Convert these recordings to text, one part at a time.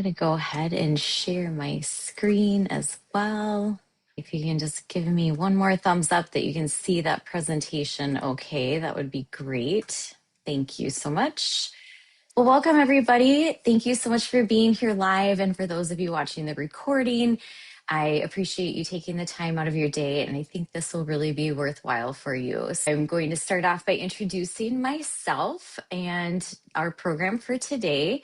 going to go ahead and share my screen as well. If you can just give me one more thumbs up that you can see that presentation okay, that would be great. Thank you so much. Well, welcome everybody. Thank you so much for being here live, and for those of you watching the recording, I appreciate you taking the time out of your day, and I think this will really be worthwhile for you. So I'm going to start off by introducing myself and our program for today.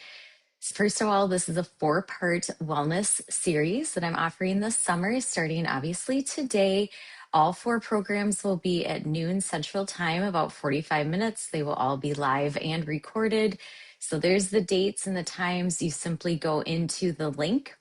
First of all, this is a 4-part wellness series that I'm offering this summer, starting obviously today. All 4 programs will be at noon Central Time, about 45 minutes. They will all be live and recorded. So there's the dates and the times. You simply go into the link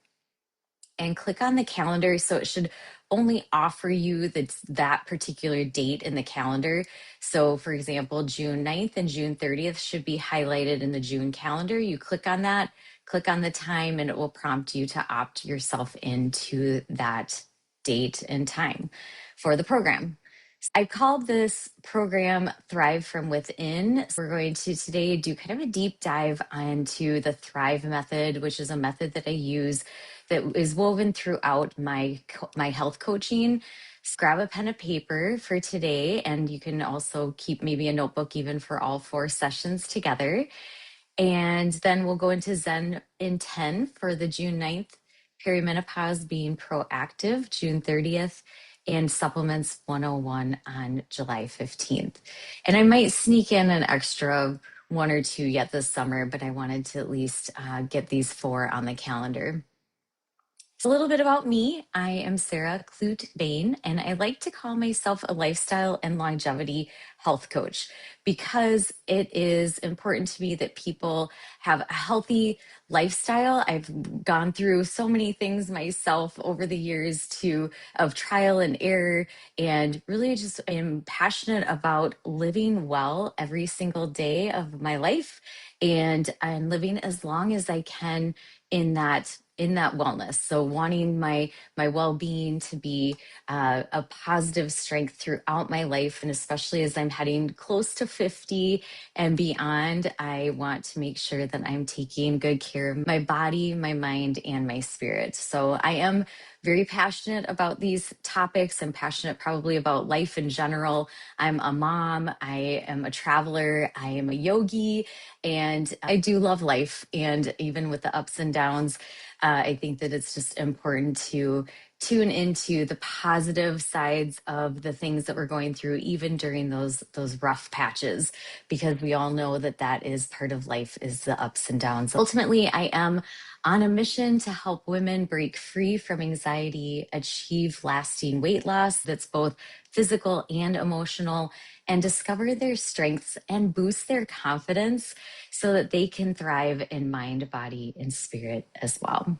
and click on the calendar. So it should only offer you that particular date in the calendar. So for example, June 9th and June 30th should be highlighted in the June calendar. You click on that, click on the time, and it will prompt you to opt yourself into that date and time for the program. I called this program Thrive from Within. So we're going to today do kind of a deep dive onto the Thrive method, which is a method that I use that is woven throughout my health coaching. So grab a pen and paper for today, and you can also keep maybe a notebook even for all 4 sessions together. And then we'll go into Zen in 10 for the June 9th, perimenopause being proactive, June 30th, and supplements 101 on July 15th. And I might sneak in an extra 1 or 2 yet this summer, but I wanted to at least get these 4 on the calendar. So a little bit about me. I am Sara Klute Behn, and I like to call myself a lifestyle and longevity health coach because it is important to me that people have a healthy lifestyle. I've gone through so many things myself over the years of trial and error, and really just am passionate about living well every single day of my life, and I'm living as long as I can in that wellness. So wanting my well-being to be a positive strength throughout my life, and especially as I'm heading close to 50 and beyond, I want to make sure that I'm taking good care of my body, my mind, and my spirit. So I am very passionate about these topics. I'm passionate probably about life in general. I'm a mom, I am a traveler, I am a yogi, and I do love life. And even with the ups and downs, I think that it's just important to tune into the positive sides of the things that we're going through, even during those rough patches, because we all know that that is part of life, is the ups and downs. Ultimately, I am on a mission to help women break free from anxiety, achieve lasting weight loss that's both physical and emotional, and discover their strengths and boost their confidence so that they can thrive in mind, body, and spirit as well.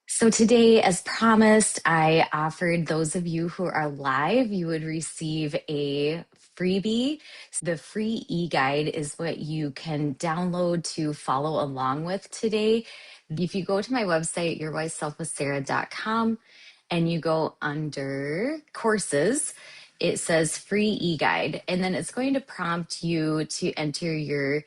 So today, as promised, I offered those of you who are live, you would receive a freebie. So the free eGuide is what you can download to follow along with today. If you go to my website, yourwiseselfwithsara.com, and you go under courses, it says free eGuide, and then it's going to prompt you to enter your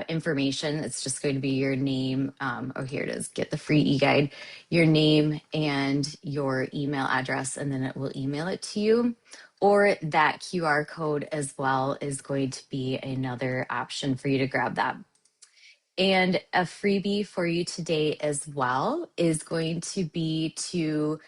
information. It's just going to be your name. Oh, here it is. Get the free eGuide, your name and your email address, and then it will email it to you. Or that QR code as well is going to be another option for you to grab that. And a freebie for you today as well is going to be to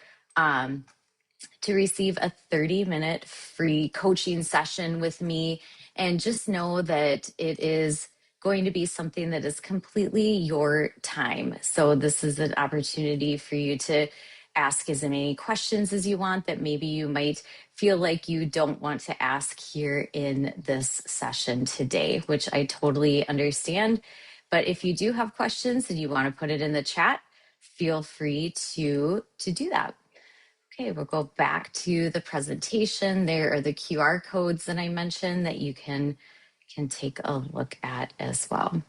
receive a 30-minute free coaching session with me. And just know that it is going to be something that is completely your time. So this is an opportunity for you to ask as many questions as you want that maybe you might feel like you don't want to ask here in this session today, which I totally understand. But if you do have questions and you want to put it in the chat, feel free to do that. Okay, we'll go back to the presentation. There are the QR codes that I mentioned that you can take a look at as well.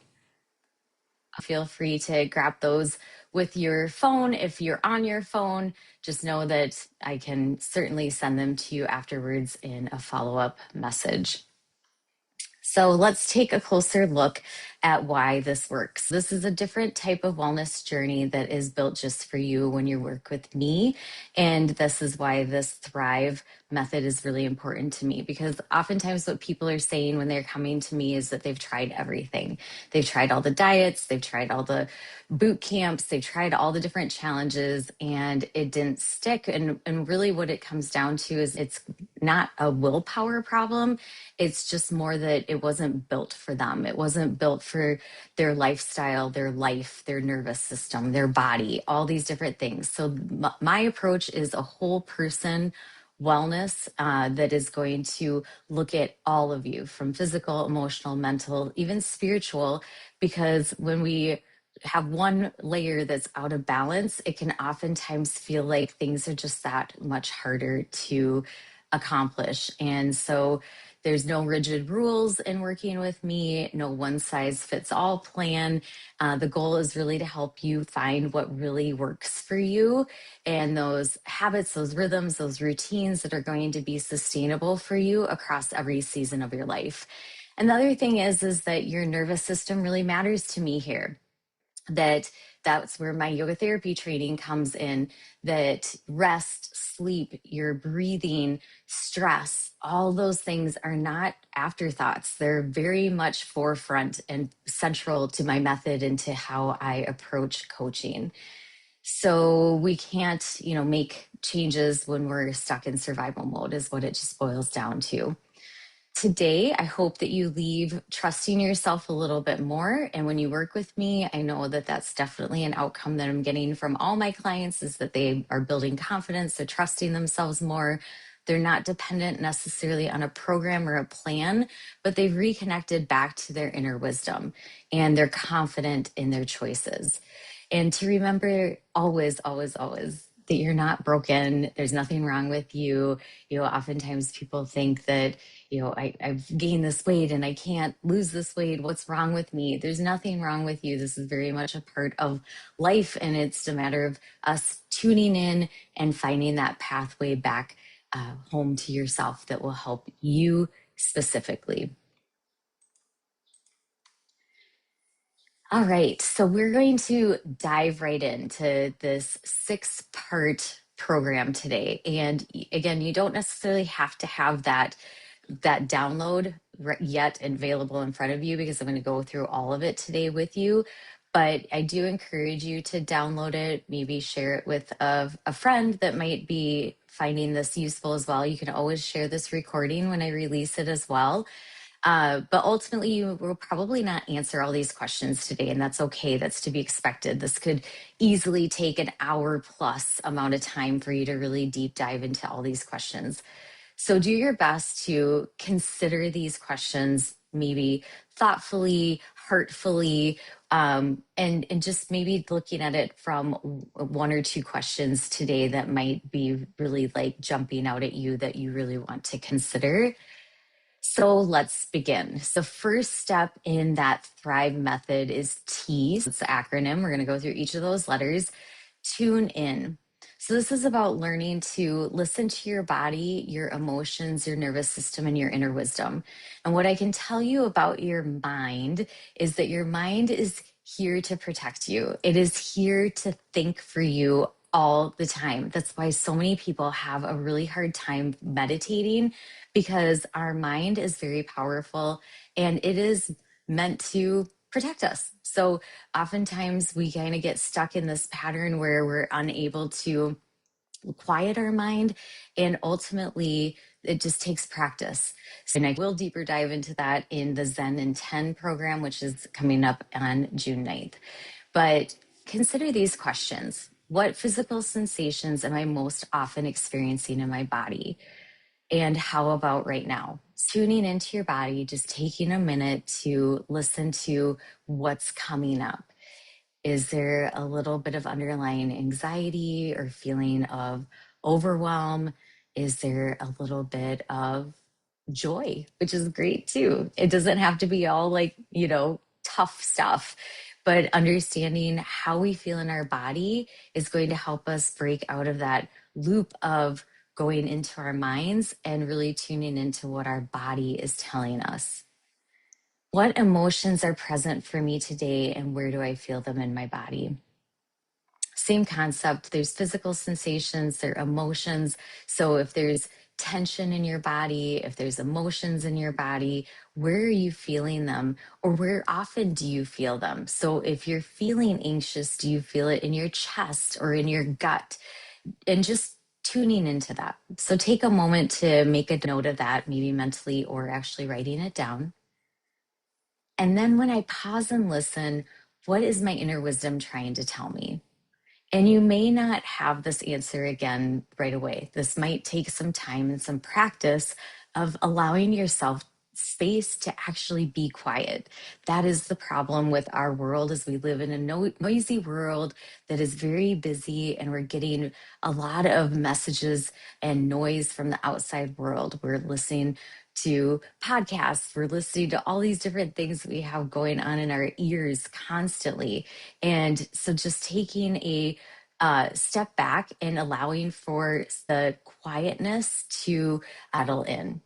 Feel free to grab those with your phone. If you're on your phone, just know that I can certainly send them to you afterwards in a follow-up message. So let's take a closer look at why this works. This is a different type of wellness journey that is built just for you when you work with me. And this is why this Thrive method is really important to me, because oftentimes what people are saying when they're coming to me is that they've tried everything. They've tried all the diets, they've tried all the boot camps, they tried all the different challenges, and it didn't stick. And really what it comes down to is it's not a willpower problem. It's just more that it wasn't built for them. It wasn't built for their lifestyle, their life, their nervous system, their body, all these different things. So my approach is a whole person wellness that is going to look at all of you, from physical, emotional, mental, even spiritual, because when we have one layer that's out of balance, it can oftentimes feel like things are just that much harder to accomplish. And so there's no rigid rules in working with me, no one size fits all plan. The goal is really to help you find what really works for you, and those habits, those rhythms, those routines that are going to be sustainable for you across every season of your life. Another thing is that your nervous system really matters to me here. That's where my yoga therapy training comes in, that rest, sleep, your breathing, stress, all those things are not afterthoughts. They're very much forefront and central to my method and to how I approach coaching. So we can't, make changes when we're stuck in survival mode, is what it just boils down to. Today, I hope that you leave trusting yourself a little bit more. And when you work with me, I know that that's definitely an outcome that I'm getting from all my clients, is that they are building confidence, they're trusting themselves more. They're not dependent necessarily on a program or a plan, but they've reconnected back to their inner wisdom and they're confident in their choices. And to remember always, always, always that you're not broken. There's nothing wrong with you. Oftentimes people think that, I've gained this weight and I can't lose this weight. What's wrong with me? There's nothing wrong with you. This is very much a part of life. And it's a matter of us tuning in and finding that pathway back home to yourself that will help you specifically. All right, so we're going to dive right into this 6-part program today. And again, you don't necessarily have to have that download yet available in front of you, because I'm going to go through all of it today with you. But I do encourage you to download it, maybe share it with a friend that might be finding this useful as well. You can always share this recording when I release it as well. But ultimately, you will probably not answer all these questions today, and that's okay. That's to be expected. This could easily take an hour plus amount of time for you to really deep dive into all these questions. So do your best to consider these questions, maybe thoughtfully, heartfully, and just maybe looking at it from one or two questions today that might be really like jumping out at you that you really want to consider. So let's begin. So first step in that Thrive method is T. So it's the acronym. We're going to go through each of those letters. Tune in. So this is about learning to listen to your body, your emotions, your nervous system, and your inner wisdom. And what I can tell you about your mind is that your mind is here to protect you. It is here to think for you all the time. That's why so many people have a really hard time meditating, because our mind is very powerful and it is meant to protect us. So oftentimes we kind of get stuck in this pattern where we're unable to quiet our mind, and ultimately it just takes practice. And I will deeper dive into that in the Zen in 10 program, which is coming up on June 9th. But consider these questions. What physical sensations am I most often experiencing in my body? And how about right now? Tuning into your body, just taking a minute to listen to what's coming up. Is there a little bit of underlying anxiety or feeling of overwhelm? Is there a little bit of joy, which is great too? It doesn't have to be all like, tough stuff, but understanding how we feel in our body is going to help us break out of that loop of going into our minds and really tuning into what our body is telling us. What emotions are present for me today, and where do I feel them in my body? Same concept. There's physical sensations, there are emotions. So if there's tension in your body, if there's emotions in your body, where are you feeling them? Or where often do you feel them? So if you're feeling anxious, do you feel it in your chest or in your gut? And just tuning into that. So take a moment to make a note of that, maybe mentally or actually writing it down. And then when I pause and listen, what is my inner wisdom trying to tell me? And you may not have this answer again right away. This might take some time and some practice of allowing yourself space to actually be quiet. That is the problem with our world, as we live in a noisy world that is very busy, and we're getting a lot of messages and noise from the outside world. We're listening to podcasts, we're listening to all these different things that we have going on in our ears constantly. And so just taking a step back and allowing for the quietness to settle in.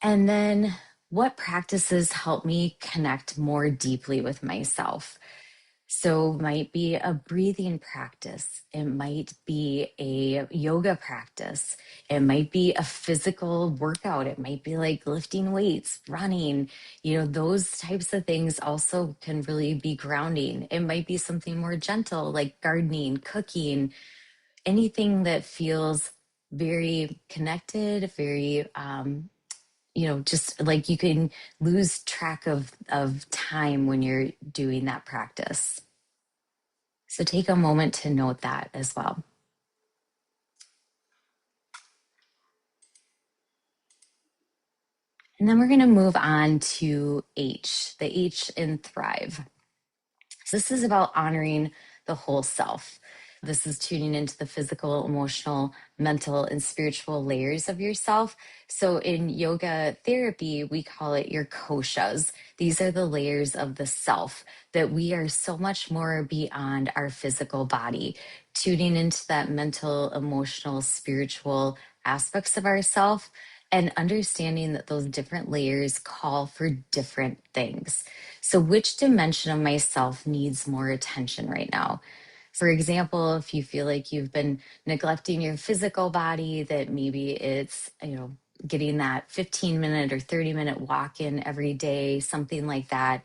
And then what practices help me connect more deeply with myself? So it might be a breathing practice. It might be a yoga practice. It might be a physical workout. It might be like lifting weights, running, those types of things also can really be grounding. It might be something more gentle like gardening, cooking, anything that feels very connected, very, just like you can lose track of time when you're doing that practice. So take a moment to note that as well. And then we're going to move on to H, the H in Thrive. So this is about honoring the whole self. This is tuning into the physical, emotional, mental, and spiritual layers of yourself. So in yoga therapy, we call it your koshas. These are the layers of the self, that we are so much more beyond our physical body, tuning into that mental, emotional, spiritual aspects of ourself, and understanding that those different layers call for different things. So, which dimension of myself needs more attention right now? For example, if you feel like you've been neglecting your physical body, that maybe it's, getting that 15-minute or 30-minute walk in every day, something like that.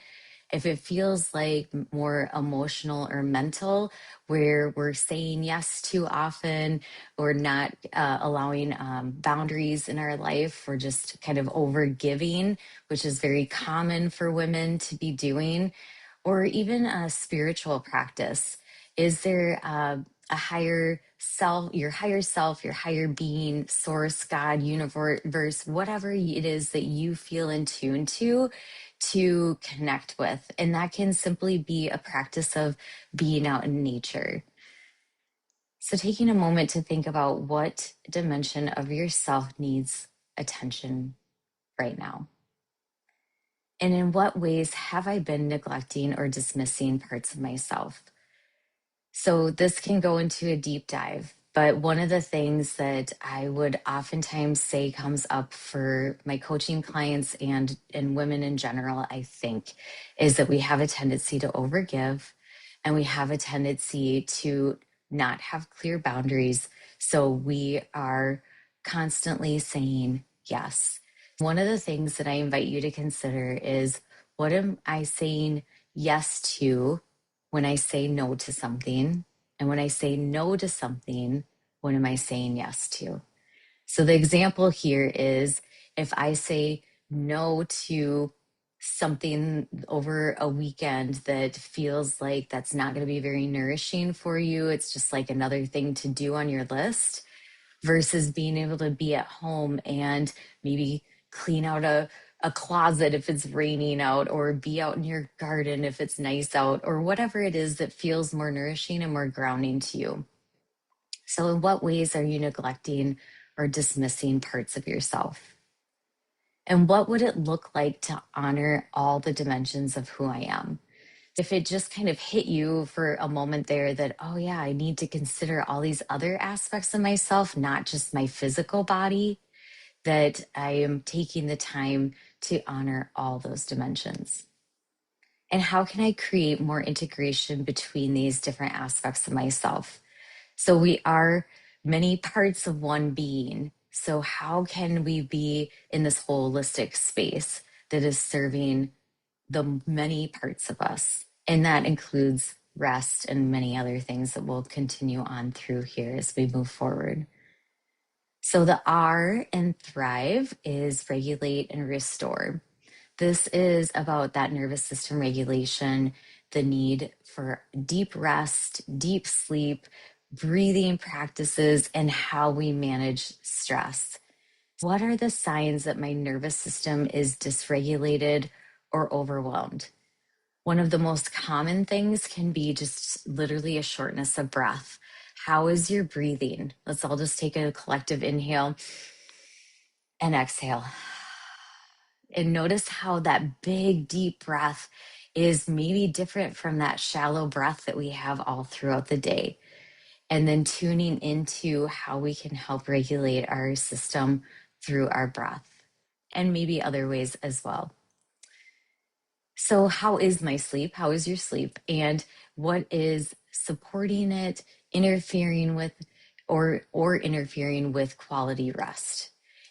If it feels like more emotional or mental, where we're saying yes too often or not allowing boundaries in our life, we're just kind of over giving, which is very common for women to be doing, or even a spiritual practice. Is there a higher self, your higher being, source, God, universe, whatever it is that you feel in tune to connect with? And that can simply be a practice of being out in nature. So taking a moment to think about what dimension of yourself needs attention right now. And in what ways have I been neglecting or dismissing parts of myself? So this can go into a deep dive. But one of the things that I would oftentimes say comes up for my coaching clients and women in general, I think, is that we have a tendency to overgive, and we have a tendency to not have clear boundaries. So we are constantly saying yes. One of the things that I invite you to consider is, what am I saying yes to when I say no to something? And when I say no to something, what am I saying yes to? So the example here is, if I say no to something over a weekend that feels like that's not going to be very nourishing for you, it's just like another thing to do on your list, versus being able to be at home and maybe clean out a closet if it's raining out, or be out in your garden if it's nice out, or whatever it is that feels more nourishing and more grounding to you. So, in what ways are you neglecting or dismissing parts of yourself? And what would it look like to honor all the dimensions of who I am? If it just kind of hit you for a moment there that, oh, yeah, I need to consider all these other aspects of myself, not just my physical body, that I am taking the time to honor all those dimensions? And how can I create more integration between these different aspects of myself? So we are many parts of one being. So how can we be in this holistic space that is serving the many parts of us? And that includes rest and many other things that we'll continue on through here as we move forward. So the R in thrive is regulate and restore. This is about that nervous system regulation, the need for deep rest, deep sleep, breathing practices, and how we manage stress. What are the signs that my nervous system is dysregulated or overwhelmed? One of the most common things can be just literally a shortness of breath. How is your breathing? Let's all just take a collective inhale and exhale. And notice how that big, deep breath is maybe different from that shallow breath that we have all throughout the day. And then tuning into how we can help regulate our system through our breath and maybe other ways as well. So, how is my sleep? How is your sleep? And what is supporting it, interfering with, or interfering with quality rest?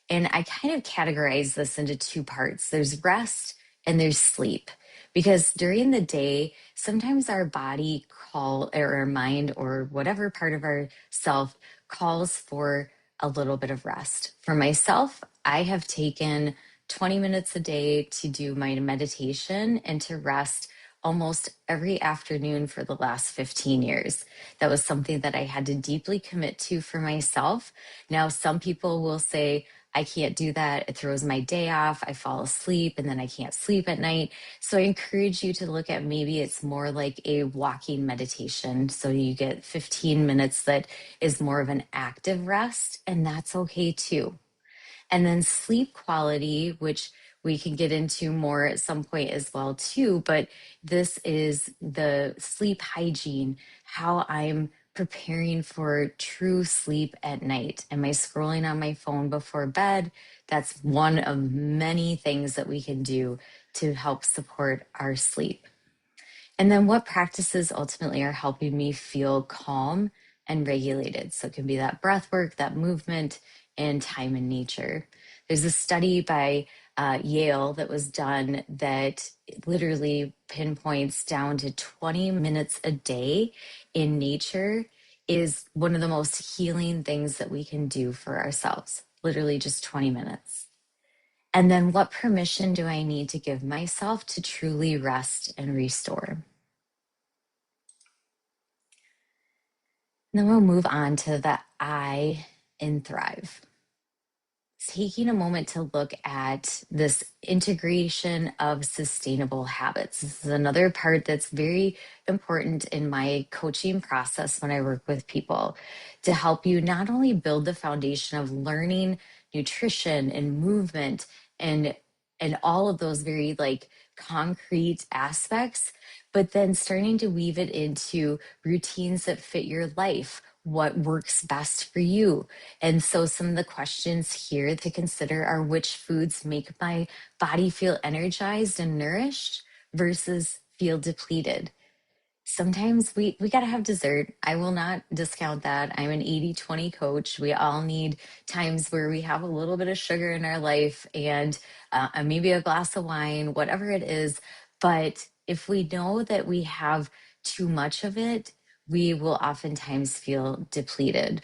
And I kind of categorize this into two parts. There's rest and there's sleep. Because during the day, sometimes our body or our mind or whatever part of our self calls for a little bit of rest. For myself, I have taken 20 minutes a day to do my meditation and to rest almost every afternoon for the last 15 years. That was something that I had to deeply commit to for myself. Now, some people will say, I can't do that. It throws my day off. I fall asleep and then I can't sleep at night. So I encourage you to look at maybe it's more like a walking meditation. So you get 15 minutes that is more of an active rest, and that's okay too. And then sleep quality, which we can get into more at some point as well too, but this is the sleep hygiene, how I'm preparing for true sleep at night. Am I scrolling on my phone before bed? That's one of many things that we can do to help support our sleep. And then what practices ultimately are helping me feel calm and regulated? So it can be that breath work, that movement, and time in nature. There's a study by Yale that was done that literally pinpoints down to 20 minutes a day in nature is one of the most healing things that we can do for ourselves, literally just 20 minutes. And then what permission do I need to give myself to truly rest and restore? And then we'll move on to the I in thrive. Taking a moment to look at this integration of sustainable habits. This is another part that's very important in my coaching process when I work with people to help you not only build the foundation of learning nutrition and movement and all of those very like concrete aspects, but then starting to weave it into routines that fit your life, what works best for you. And so some of the questions here to consider are which foods make my body feel energized and nourished versus feel depleted. Sometimes we got to have dessert. I will not discount that. I'm an 80-20 coach. We all need times where we have a little bit of sugar in our life and maybe a glass of wine, whatever it is. But if we know that we have too much of it, we will oftentimes feel depleted.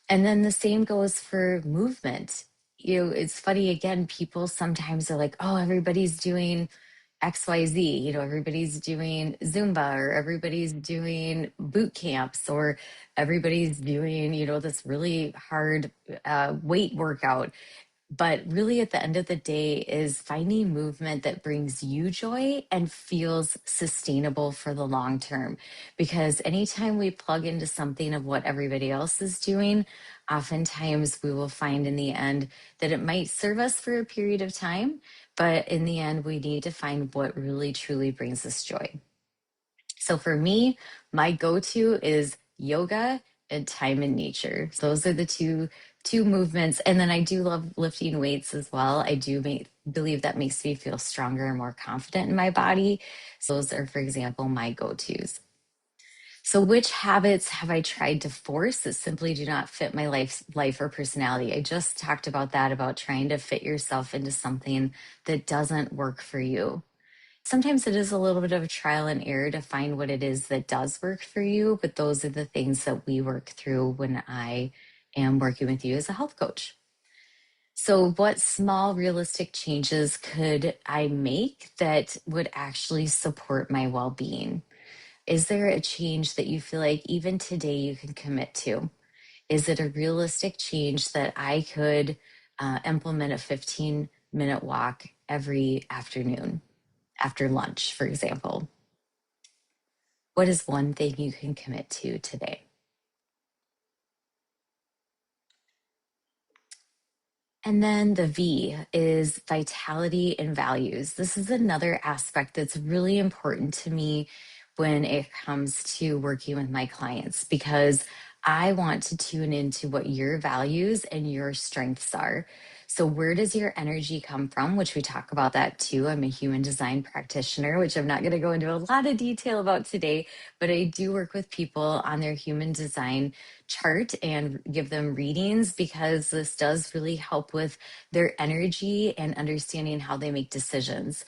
And then the same goes for movement. It's funny again, people sometimes are like, oh, everybody's doing XYZ, everybody's doing Zumba or everybody's doing boot camps or everybody's doing, this really hard weight workout. But really, at the end of the day, is finding movement that brings you joy and feels sustainable for the long term. Because anytime we plug into something of what everybody else is doing, oftentimes we will find in the end that it might serve us for a period of time. But in the end, we need to find what really truly brings us joy. So for me, my go to is yoga and time in nature. Those are the two two movements. And then I do love lifting weights as well. I do believe that makes me feel stronger and more confident in my body. So those are, for example, my go-tos. So which habits have I tried to force that simply do not fit my life or personality? I just talked about that, about trying to fit yourself into something that doesn't work for you. Sometimes it is a little bit of a trial and error to find what it is that does work for you, but those are the things that we work through when I am working with you as a health coach. So, what small realistic changes could I make that would actually support my well being? Is there a change that you feel like even today you can commit to? Is it a realistic change that I could implement a 15-minute walk every afternoon after lunch, for example? What is one thing you can commit to today? And then the V is vitality and values. This is another aspect that's really important to me when it comes to working with my clients, because I want to tune into what your values and your strengths are. So, where does your energy come from? Which we talk about that too. I'm a human design practitioner, which I'm not going to go into a lot of detail about today, but I do work with people on their human design chart and give them readings, because this does really help with their energy and understanding how they make decisions.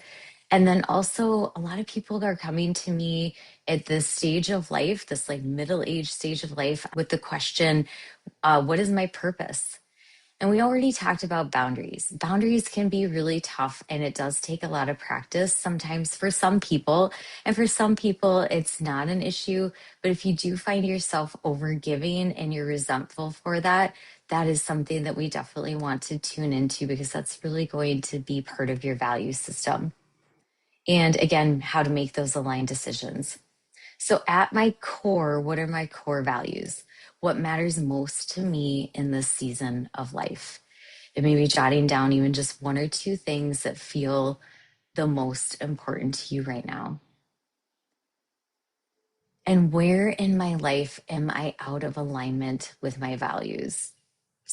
And then also, a lot of people are coming to me at this stage of life, this like middle age stage of life, with the question, what is my purpose? And we already talked about boundaries. Boundaries can be really tough, and it does take a lot of practice sometimes for some people. And for some people, it's not an issue. But if you do find yourself overgiving and you're resentful for that, that is something that we definitely want to tune into, because that's really going to be part of your value system. And again, how to make those aligned decisions. So, at my core, what are my core values? What matters most to me in this season of life? It may be jotting down even just one or two things that feel the most important to you right now. And where in my life am I out of alignment with my values?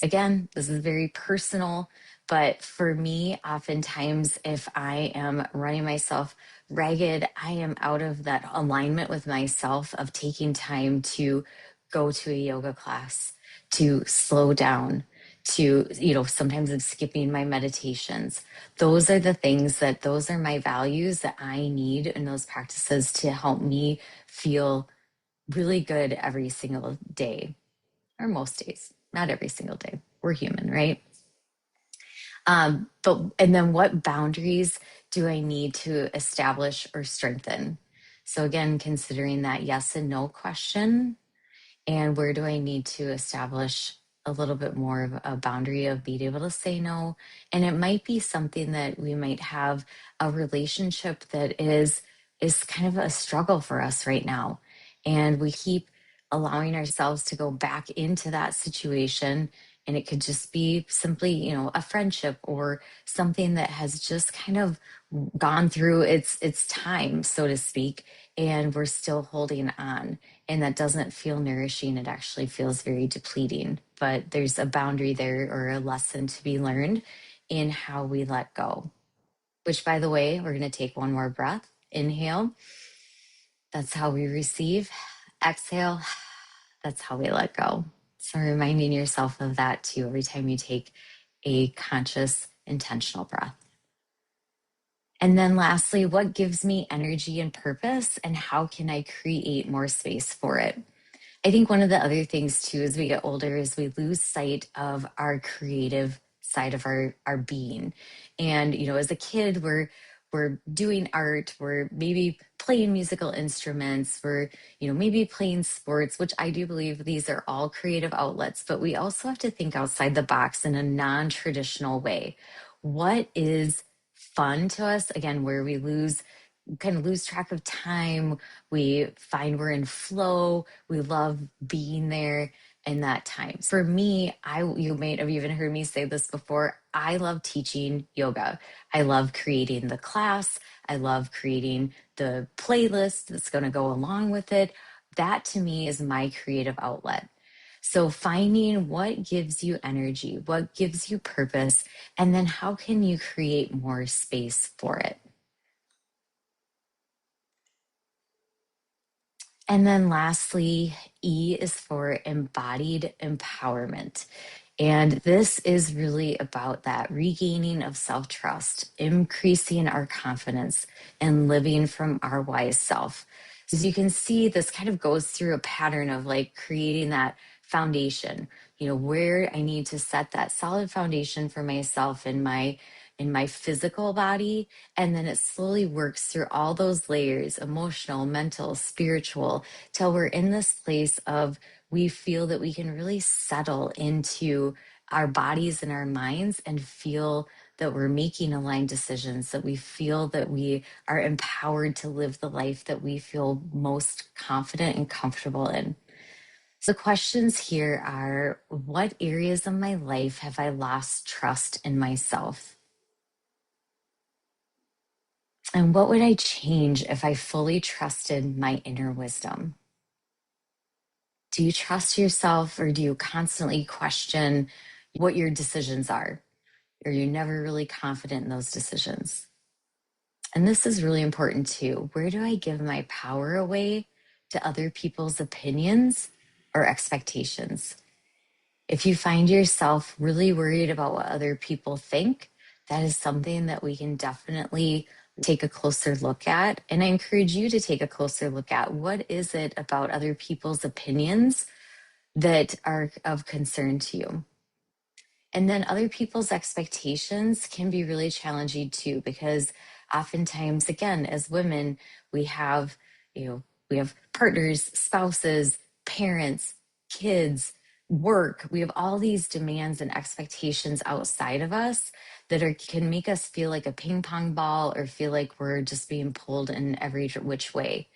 Again, this is very personal, but for me, oftentimes, if I am running myself ragged, I am out of that alignment with myself of taking time to go to a yoga class, to slow down, to, sometimes I'm skipping my meditations. Those are the things those are my values that I need in those practices to help me feel really good every single day, or most days, not every single day. We're human, right? And then what boundaries do I need to establish or strengthen? So again, considering that yes and no question, and where do I need to establish a little bit more of a boundary of being able to say no? And it might be something that we might have a relationship that is kind of a struggle for us right now. And we keep allowing ourselves to go back into that situation. And it could just be simply, a friendship or something that has just kind of gone through its time, so to speak, and we're still holding on, and that doesn't feel nourishing. It actually feels very depleting. But there's a boundary there, or a lesson to be learned in how we let go. Which, by the way, we're going to take one more breath. Inhale, that's how we receive. Exhale, that's how we let go. So reminding yourself of that too every time you take a conscious, intentional breath. And then lastly, what gives me energy and purpose, and how can I create more space for it? I think one of the other things too, as we get older, is we lose sight of our creative side of our being. And, as a kid, we're doing art, we're maybe playing musical instruments, we're, maybe playing sports, which I do believe these are all creative outlets, but we also have to think outside the box in a non-traditional way. What is fun to us? Again, where we kind of lose track of time. We find we're in flow. We love being there in that time. For me, you might have even heard me say this before. I love teaching yoga. I love creating the class. I love creating the playlist that's going to go along with it. That to me is my creative outlet. So finding what gives you energy, what gives you purpose, and then how can you create more space for it? And then lastly, E is for embodied empowerment. And this is really about that regaining of self trust, increasing our confidence, and living from our wise self. As you can see, this kind of goes through a pattern of like creating that foundation, where I need to set that solid foundation for myself in my physical body, and then it slowly works through all those layers, emotional, mental, spiritual, till we're in this place of we feel that we can really settle into our bodies and our minds and feel that we're making aligned decisions, that we feel that we are empowered to live the life that we feel most confident and comfortable in. So the questions here are, what areas of my life have I lost trust in myself? And what would I change if I fully trusted my inner wisdom? Do you trust yourself, or do you constantly question what your decisions are? Or you're never really confident in those decisions? And this is really important too. Where do I give my power away to other people's opinions or expectations? If you find yourself really worried about what other people think, that is something that we can definitely take a closer look at. And I encourage you to take a closer look at, what is it about other people's opinions that are of concern to you? And then other people's expectations can be really challenging too, because oftentimes, again, as women, we have, we have partners, spouses, parents, kids, work. We have all these demands and expectations outside of us that can make us feel like a ping pong ball, or feel like we're just being pulled in every which way.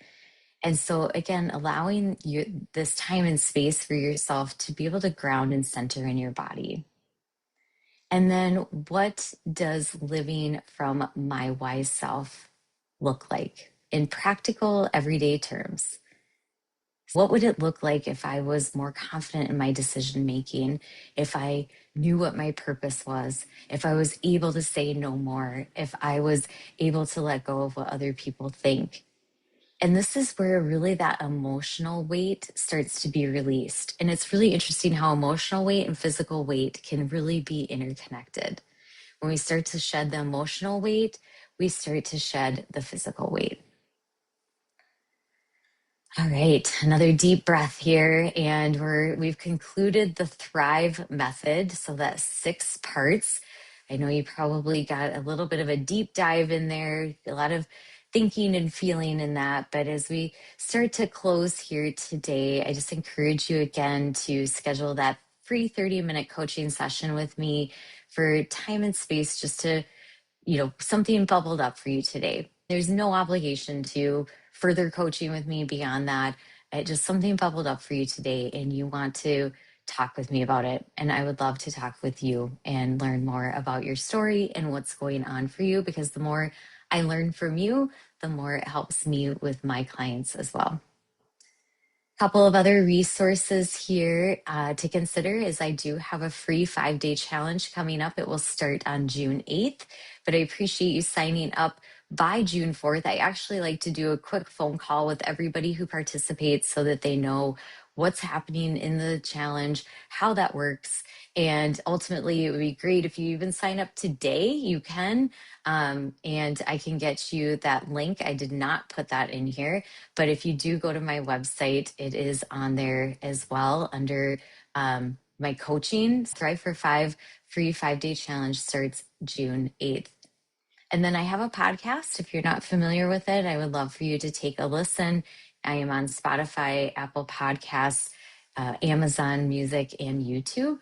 And so, again, allowing you this time and space for yourself to be able to ground and center in your body. And then, what does living from my wise self look like in practical, everyday terms? What would it look like if I was more confident in my decision making, if I knew what my purpose was, if I was able to say no more, if I was able to let go of what other people think? And this is where really that emotional weight starts to be released. And it's really interesting how emotional weight and physical weight can really be interconnected. When we start to shed the emotional weight, we start to shed the physical weight. All right, another deep breath here, and we've concluded the Thrive method. So that's 6 parts. I know you probably got a little bit of a deep dive in there, a lot of thinking and feeling in that. But as we start to close here today, I just encourage you again to schedule that free 30-minute coaching session with me for time and space, just to, something bubbled up for you today. There's no obligation to further coaching with me beyond that. Just something bubbled up for you today, and you want to talk with me about it. And I would love to talk with you and learn more about your story and what's going on for you, because the more I learn from you, the more it helps me with my clients as well. Couple of other resources here to consider is I do have a free 5-day challenge coming up. It will start on June 8th, but I appreciate you signing up by June 4th. I actually like to do a quick phone call with everybody who participates so that they know what's happening in the challenge, how that works. And ultimately, it would be great if you even sign up today. You can, and I can get you that link. I did not put that in here, but if you do go to my website, it is on there as well under my coaching. Thrive for 5 free 5-day challenge starts June 8th. And then I have a podcast. If you're not familiar with it, I would love for you to take a listen. I am on Spotify, Apple Podcasts, Amazon Music, and YouTube.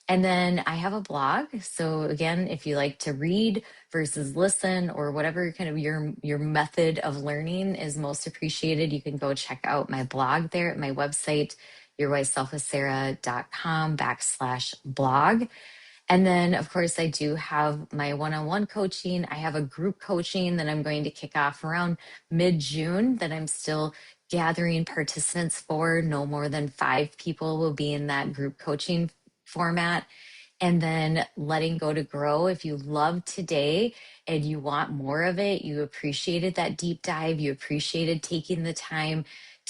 And then I have a blog. So again, if you like to read versus listen, or whatever kind of your method of learning is most appreciated, you can go check out my blog there at my website, yourwiseselfwithsarah.com/blog. And then, of course, I do have my one-on-one coaching. I have a group coaching that I'm going to kick off around mid-June that I'm still gathering participants for. No more than 5 people will be in that group coaching format. And then letting go to grow. If you loved today and you want more of it, you appreciated that deep dive, you appreciated taking the time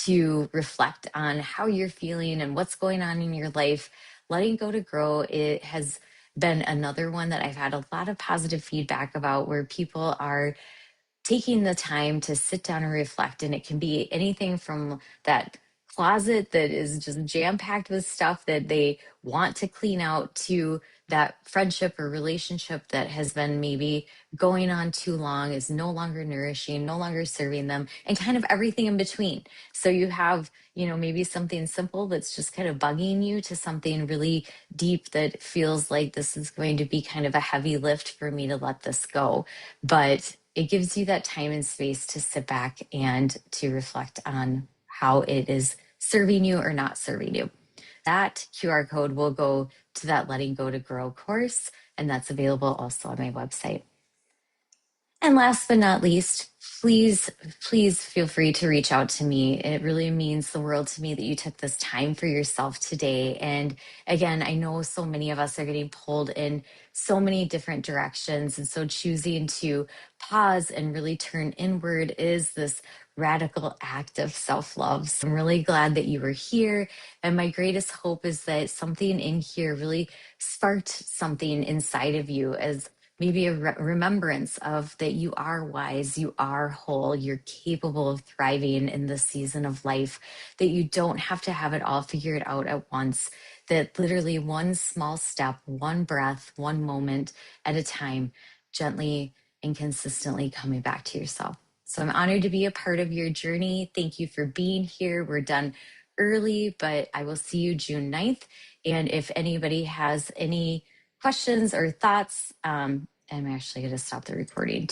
to reflect on how you're feeling and what's going on in your life, letting go to grow, it has been another one that I've had a lot of positive feedback about, where people are taking the time to sit down and reflect. And it can be anything from that closet that is just jam packed with stuff that they want to clean out, to that friendship or relationship that has been maybe going on too long, is no longer nourishing, no longer serving them, and kind of everything in between. So you have, maybe something simple that's just kind of bugging you, to something really deep that feels like this is going to be kind of a heavy lift for me to let this go. But it gives you that time and space to sit back and to reflect on how it is serving you or not serving you. That QR code will go to that Letting Go to Grow course, and that's available also on my website. And last but not least, please, please feel free to reach out to me. It really means the world to me that you took this time for yourself today. And again, I know so many of us are getting pulled in so many different directions. And so choosing to pause and really turn inward is this radical act of self-love. So I'm really glad that you were here. And my greatest hope is that something in here really sparked something inside of you, as maybe a remembrance of that you are wise, you are whole, you're capable of thriving in this season of life, that you don't have to have it all figured out at once, that literally one small step, one breath, one moment at a time, gently and consistently coming back to yourself. So I'm honored to be a part of your journey. Thank you for being here. We're done early, but I will see you June 9th. And if anybody has any questions or thoughts, I'm actually going to stop the recording.